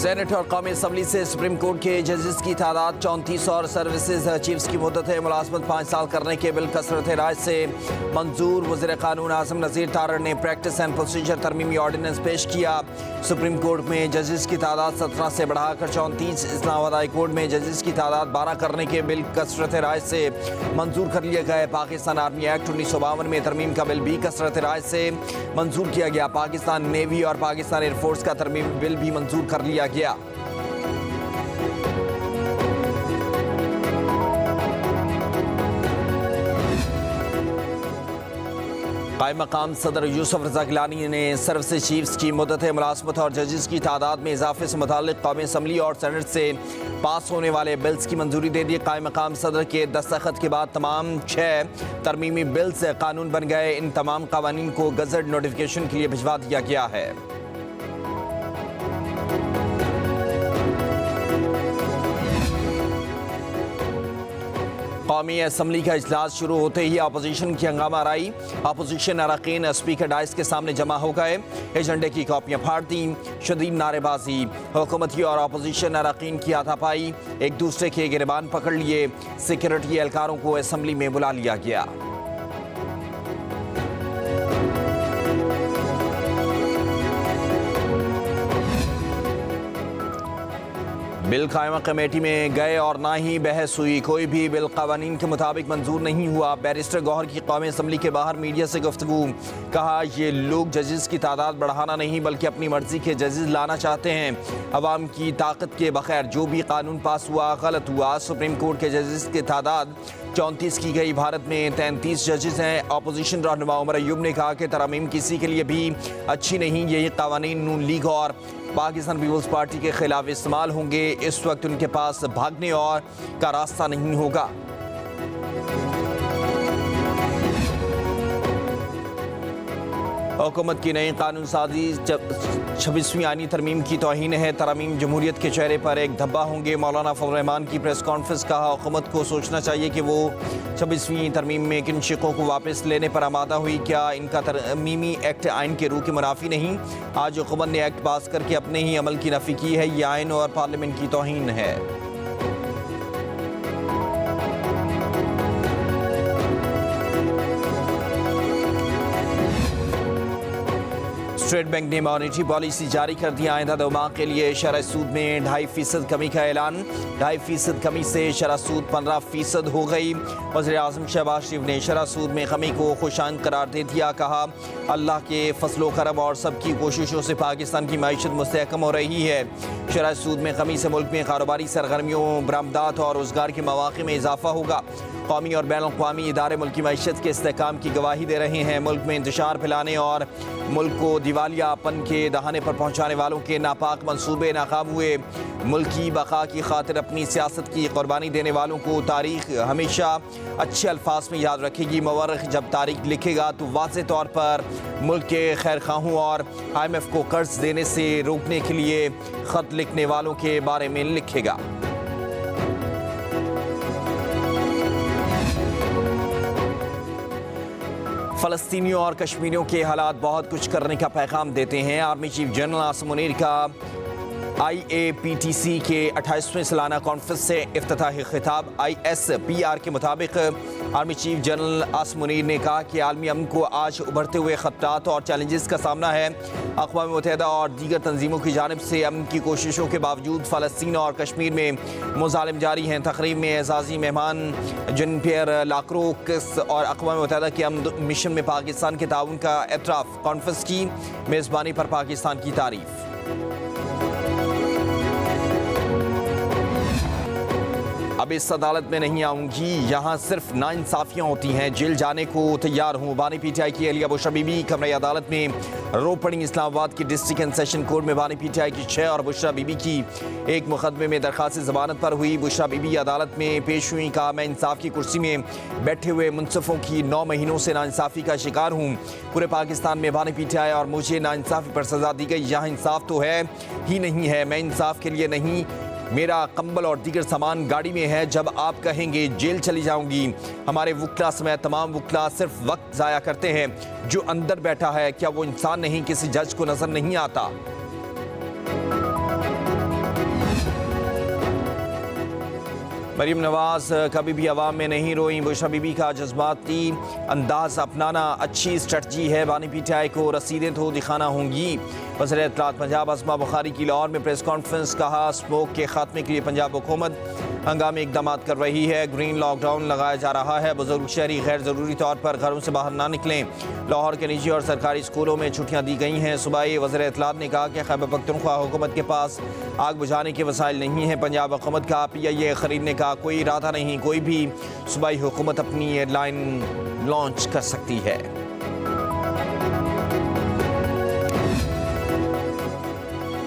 Senate और कौमी assembly से सुप्रीम कोर्ट के जजेस की तादाद 34 और सर्विसेज चीफ्स की मुद्दत मुलाजमत 5 साल करने के बिल कसरत राय से मंजूर। वज़ीर कानून आज़म नज़ीर तारड़ ने प्रैक्टिस एंड प्रोसीजर तरमीमी ऑर्डिनेंस पेश किया। सुप्रीम कोर्ट में जजेस की तादाद 17 से बढ़ाकर 34, इस्लामाबाद हाई कोर्ट में जजेस की तादाद 12 करने के बिल कसरत राय से मंजूर कर लिया गया। पाकिस्तान आर्मी एक्ट 1952 में तरमीम का बिल भी कसरत राय से मंजूर किया गया। पाकिस्तान नेवी और पाकिस्तान एयरफोर्स का तरमीमी बिल भी मंजूर कर लिया गया। कायम मकाम सदर यूसुफ रज़ा गिलानी ने सर्विसेज चीफ्स की मुद्दत मुलाजमत और जजेस की तादाद में इजाफे से मुताल्लिक़ कौमी असम्बली और सेनेट से पास होने वाले बिल्स की मंजूरी दे दी। कायम मकाम सदर के दस्तखत के बाद तमाम 6 तरमीमी बिल्स कानून बन गए। इन तमाम कवानीन को गज़ट नोटिफिकेशन के लिए भिजवा दिया गया है। कौमी असम्बली का इजलास शुरू होते ही अपोजिशन की हंगामा आई। अपोजिशन अरकान स्पीकर डाइस के सामने जमा हो गए, एजेंडे की कॉपियां फाड़ दी, शदीद नारेबाजी, हुकूमती और अपोजिशन अरकान की हाथापाई, एक दूसरे के गिरबान पकड़ लिए। सिक्योरिटी एहलकारों को असम्बली में बुला लिया गया। बिल कायमा कमेटी में गए और ना ही बहस हुई। कोई भी बिल कवानीन के मुताबिक मंजूर नहीं हुआ। बैरिस्टर गौहर की कौमी असम्बली के बाहर मीडिया से गुफ्तगू, कहा ये लोग जजेस की तादाद बढ़ाना नहीं बल्कि अपनी मर्जी के जजेस लाना चाहते हैं। अवाम की ताकत के बगैर जो भी कानून पास हुआ गलत हुआ। सुप्रीम कोर्ट के जजेस की तादाद 34 की गई। भारत में 33 जजेस हैं। अपोजिशन रहनुमा उमर अयूब ने कहा कि तरमीम किसी के लिए भी अच्छी नहीं। यही कवानीन नून लीग और पाकिस्तान पीपल्स पार्टी के खिलाफ इस्तेमाल होंगे। इस वक्त उनके पास भागने और का रास्ता नहीं होगा। हुकूमत की नई कानून साजी 26वीं आईनी तरमीम की तौहीन है। तरमीम जमहूरियत के चेहरे पर एक धब्बा होंगे। मौलाना फजल रहमान की प्रेस कॉन्फ्रेंस, कहा हुकूमत को सोचना चाहिए कि वो 26वीं तरमीम में किन शिकों को वापस लेने पर आमादा हुई। क्या इनका तरमीमी एक्ट आइन के रूह के मुनाफी नहीं? आज हुकूमत ने एक्ट पास करके अपने ही अमल की नफी की है। यह आइन और पार्लियामेंट की तौहीन है। स्टेट बैंक ने मॉनेटरी पॉलिसी जारी कर दी। आइंदा 2 माह के लिए शरह सूद में 2.5% कमी का ऐलान। 2.5% कमी से शरह सूद 15% हो गई। वज़ीर आज़म शहबाज शरीफ ने शरह सूद में कमी को खुशाइंद करार दे दिया। कहा अल्लाह के फजलो करम और सबकी कोशिशों से पाकिस्तान की मईशत मुस्तहकम हो रही है। शरह सूद में कमी से मुल्क में कारोबारी सरगर्मियों, बरामदात और रोजगार के मौक़े में इजाफा होगा। कौमी और बैनुल अक़वामी इदारे मुल्क की मईशत के इस्तेहकाम की गवाही दे रहे हैं। मुल्क में इंतशार फैलाने और मुल्क को दिवालियापन के दहाने पर पहुँचाने वालों के नापाक मंसूबे नाकाम हुए। मुल्क की बका की खातिर अपनी सियासत की कुर्बानी देने वालों को तारीख हमेशा अच्छे अल्फाज में याद रखेगी। मवर्रिख जब तारीख लिखेगा तो वाज़े तौर पर मुल्क के खैरखाहों और IMF को कर्ज देने से रोकने के लिए ख़त लिखने वालों के बारे में लिखेगा। फ़लस्तीनियों और कश्मीरियों के हालात बहुत कुछ करने का पैगाम देते हैं। Army chief general Asim Munir का IAPTC के 28वें सालाना कॉन्फ्रेंस से इफ्तिताही खिताब। ISPR के मुताबिक army chief general Asim Munir ने कहा कि आलमी अमन को आज उभरते हुए खतरात और चैलेंजेस का सामना है। अक़वाम मुत्तहिदा और दीगर तंजीमों की जानिब से अमन की कोशिशों के बावजूद फ़लस्तीन और कश्मीर में मुज़ालिम जारी हैं। तकरीब में एजाज़ी मेहमान जेन पियर लाक्रोक्स और अक़वाम मुत्तहिदा के अमन मिशन में पाकिस्तान के ताउन का एतराफ़। कॉन्फ्रेंस की मेज़बानी पर पाकिस्तान की तारीफ़। अब इस अदालत में नहीं आऊंगी, यहाँ सिर्फ नाइंसाफियाँ होती हैं, जेल जाने को तैयार हूँ। बानी PTI की अलिया बुशरा बीबी कमरे अदालत में रो पड़ी। इस्लामाबाद की डिस्ट्रिक्ट एंड सेशन कोर्ट में बानी PTI की 6 और बुशरा बीबी की एक मुकदमे में दरखास्त जमानत पर हुई। बुशरा बीबी अदालत में पेश हुई। कहा मैं इंसाफ की कुर्सी में बैठे हुए मुनसफ़ों की 9 महीनों से नाइंसाफ़ी का शिकार हूँ। पूरे पाकिस्तान में बानी PTI और मुझे नाइंसाफ़ी पर सज़ा दी गई। यहाँ इंसाफ तो है ही नहीं है। मैं इंसाफ के लिए नहीं, मेरा कंबल और दीगर सामान गाड़ी में है। जब आप कहेंगे जेल चली जाऊंगी। हमारे वकला समेत तमाम वकला सिर्फ वक्त ज़ाया करते हैं। जो अंदर बैठा है क्या वो इंसान नहीं? किसी जज को नज़र नहीं आता? मरीम नवाज कभी भी अवाम में नहीं रोई, बुशरा बीबी का जज्बाती अंदाज अपनाना अच्छी स्ट्रेटजी है, बानी पीटीआई को रसीदें तो दिखाना होंगी। वज़ीर इत्तलात पंजाब अस्मा बुखारी की लाहौर में प्रेस कॉन्फ्रेंस, कहा स्मोक के खात्मे के लिए पंजाब हुकूमत हंगामी इकदाम कर रही है, ग्रीन लॉकडाउन लगाया जा रहा है, बुजुर्ग शहरी गैर ज़रूरी तौर पर घरों से बाहर ना निकलें। लाहौर के निजी और सरकारी स्कूलों में छुट्टियां दी गई हैं। सूबाई वज़ीर इत्तलात ने कहा कि खैबर पख्तूनख्वा हुकूमत के पास आग बुझाने के वसाइल नहीं हैं। पंजाब हुकूमत का PIA खरीदने का कोई इरादा नहीं, कोई भी सूबाई हुकूमत अपनी एयरलाइन लॉन्च कर सकती है।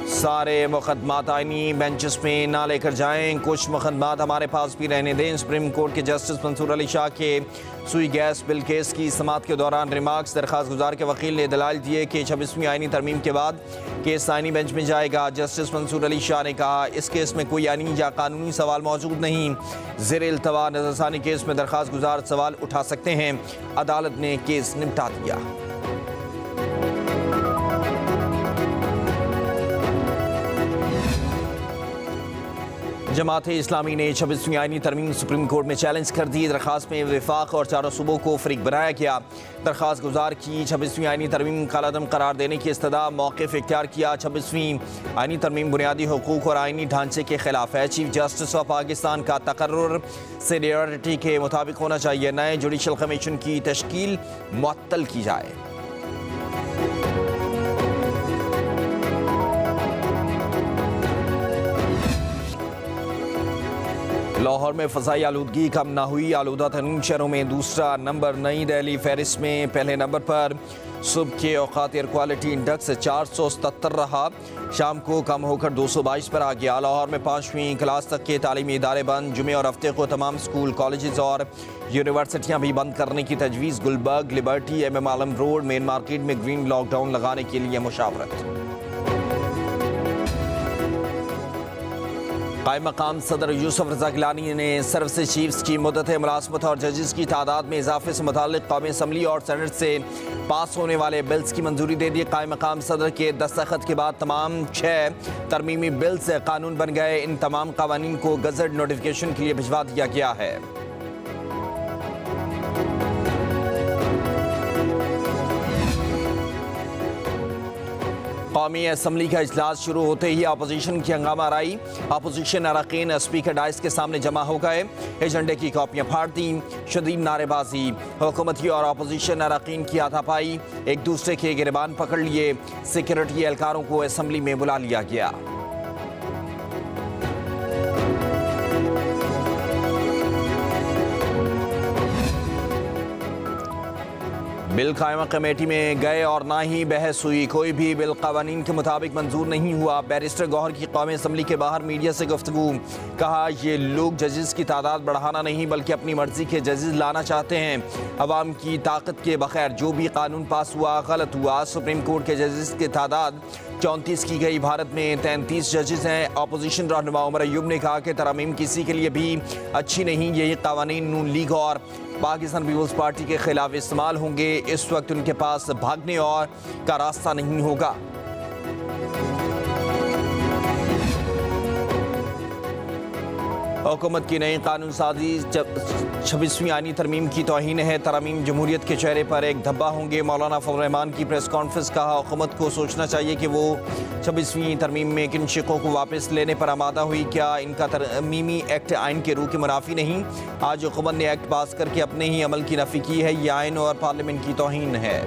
सारे मुकदमात आईनी बेंचेस में ना लेकर जाएं, कुछ मुकदमात हमारे पास भी रहने दें। सुप्रीम कोर्ट के जस्टिस मंसूर अली शाह के सुई गैस बिल केस की समाअत के दौरान रिमार्क्स, दरखास्त गुजार के वकील ने दलाइल दिए कि 26वीं आईनी तरमीम के बाद केस आईनी बेंच में जाएगा। जस्टिस मंसूर अली शाह ने कहा इस केस में कोई आईनी या कानूनी सवाल मौजूद नहीं, ज़ेर इल्तवा नज़रसानी केस में दरखास्त गुजार सवाल उठा सकते हैं। अदालत ने केस निपटा दिया। जमात इस्लामी ने 26वीं आईनी तरमीम सुप्रीम कोर्ट में चैलेंज कर दी। दरखास्त में वफाक और चारों सूबों को फरीक बनाया गया। दरखास्त गुजार की 26वीं आईनी तरमीम कालादम करार देने की इस्तदा मौक़िफ़ इख्तियार किया। 26वीं आईनी तरमीम बुनियादी हुकूक और आईनी ढांचे के खिलाफ है। चीफ जस्टिस ऑफ पाकिस्तान का तकर्रुर सीनियरिटी के मुताबिक होना चाहिए। नए जुडिशल कमीशन की तश्कील मुअत्तल की जाए। लाहौर में फ़ज़ाई आलूदगी कम ना हुई, आलूदा तरीन शहरों में दूसरा नंबर नई दिल्ली फहरिस्त में पहले नंबर पर। सुबह के औकात एयर क्वालिटी इंडेक्स 477 रहा, शाम को कम होकर 222 पर आ गया। लाहौर में 5वीं क्लास तक के तालीमी इदारे बंद, जुमे और हफ्ते को तमाम स्कूल, कॉलेजेस और यूनिवर्सिटियाँ भी बंद करने की तजवीज़। गुलबर्ग, लिबर्टी, MM आलम रोड, मेन मार्केट में ग्रीन लॉकडाउन लगाने के लिए मुशावरत। कायम मकाम सदर यूसुफ रज़ा गिलानी ने सर्विस चीफ्स की मुद्दत मुलाज़मत और जजेस की तादाद में इजाफे से मुताल्लिक़ कौमी असम्बली और सेनेट से पास होने वाले बिल्स की मंजूरी दे दी। कायम मकाम सदर के दस्तखत के बाद तमाम 6 तरमीमी बिल्स कानून बन गए। इन तमाम कवानीन को गज़ट नोटिफिकेशन के लिए भिजवा दिया गया है। कौमी असम्बली का इजलास शुरू होते ही अपोजिशन की हंगामा आई। अपोजिशन अरकान स्पीकर डाइस के सामने जमा हो गए, एजेंडे की कॉपियां फाड़ दी, शदीद नारेबाजी। हुकूमती और अपोजिशन अरकान की हाथापाई, एक दूसरे के गिरबान पकड़ लिए। सिक्योरिटी एहलकारों को असम्बली में बुला लिया गया। बिल कायमा कमेटी में गए और ना ही बहस हुई। कोई भी बिल कवानीन के मुताबिक मंजूर नहीं हुआ। बैरिस्टर गौहर की कौमी असम्बली के बाहर मीडिया से गुफ्तगू, कहा ये लोग जजेस की तादाद बढ़ाना नहीं बल्कि अपनी मर्जी के जजेस लाना चाहते हैं। अवाम की ताकत के बगैर जो भी कानून पास हुआ गलत हुआ। सुप्रीम कोर्ट के जजेस की तादाद 34 की गई, भारत में 33 जजेस हैं। अपोजिशन रहनुमा उमर अयूब ने कहा कि तरमीम किसी के लिए भी अच्छी नहीं, यही कवानीन नून लीग और पाकिस्तान पीपल्स पार्टी के खिलाफ इस्तेमाल होंगे। इस वक्त उनके पास भागने और का रास्ता नहीं होगा। हुकूमत की नई कानून साजी 26वीं आईनी तरमीम की तौहीन है। तरमीम जमहूरियत के चेहरे पर एक धब्बा होंगे। मौलाना फजल रहमान की प्रेस कॉन्फ्रेंस, कहा हुकूमत को सोचना चाहिए कि वो 26वीं तरमीम में किन शिकों को वापस लेने पर आमादा हुई। क्या इनका तरमीमी एक्ट आइन के रूह के मुनाफी नहीं? आज हुकूमत ने एक्ट पास करके अपने ही अमल की नफी की है। ये आइन और पार्लियामेंट की तौहीन है।